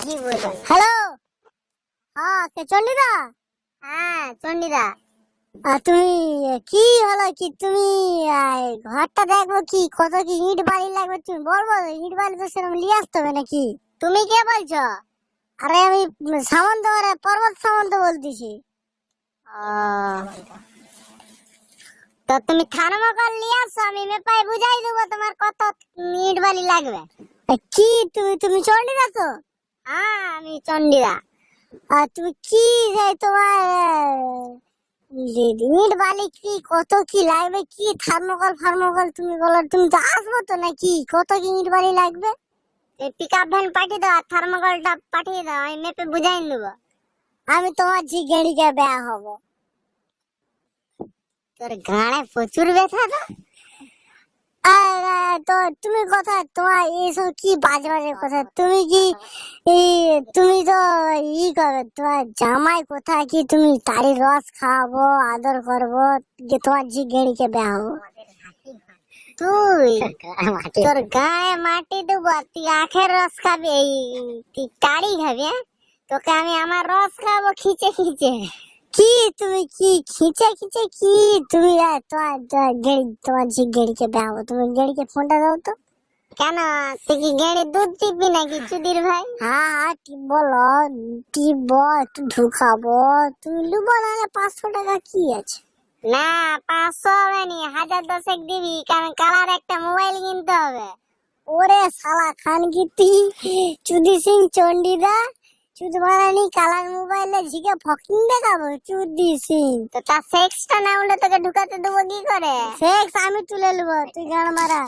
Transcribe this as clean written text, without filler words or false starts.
Hello, হ্যাঁ কে চন্ডিদা? হ্যাঁ চন্ডিদা। তুমি কি হলো কি তুমি ঘরটা দেখবো কি কত কি ইট বালি লাগবে তুমি বলবো? ইট বালি তো সেরকম নিয়ে আসতে হবে নাকি? তুমি কে বলছো? আরে আমি সামন্ত পর্বত সামন্ত বলতেছি। তো তুমি থার্মোকল নিয়ে আসো, আমি মেপাই বুঝাই দেবো তোমার কত ইট বালি লাগবে। কি তুমি চন্ডিদা তো? হ্যাঁ আমি চন্ডিদা। আর তুমি কি তোমার ইট বালি কি কত কি লাগবে, কি ফার্মোকল তুমি বলো? তুমি তো আসবো তো নাকি? কত কি ইট বালি লাগবে? এই পিকআপ ভ্যান পাঠিয়ে দাও আর থার্মোকলটা পাঠিয়ে দাও, আমি মেপে বুঝাই দেবো। আমি তোমার ঝিগেড়িকে বেয়া হব। তোর গাড়ে প্রচুর ব্যথা তো। তো তুমি কথা তোমার এইসব কি বাজে বাজে কথা? তুমি কি তুমি তো করো, তোমার জামাই কোথায় কি তুমি তাড়ির রস খাওয়াবো, আদর করবো, যে তোমার ঝিগেড়িকে বেয়া হবো? তুই তোর গায়ে মাটি দেবো, তুই আখের রস খাবি, তুই টাড়ি খাবি? তোকে আমি আমার রস খাবো খিচে খিচে। কি তুমি কি খিচে খিচে কি তুমি তোমার ঝিগেড়িকে বেয়া হবো? তুমি গেড়িকে ফোনটা দাও তো। কেন, তুই কি গেড়ে দুধ টিপবি নাকি চুদির ভাই? হ্যাঁ বলো, টিপবো একটু ঢুকাবো, তুমি লুবো, নাহলে 500 টাকা কি আছে? না 500 হবে নি, 1010 দিবি, কারণ কালার একটা মোবাইল কিনতে হবে। ওরে শালা খান কি চুদি সিং চন্ডিদা, চুদ মারানি কালার মোবাইলে ঝিকে ফকিং দেখাবো চুদি সিং। তো তার সেক্সটা না উঠলে তোকে ঢুকাতে দেবো কি করে? সেক্স আমি তুলে নেবো, তুই গান মারা।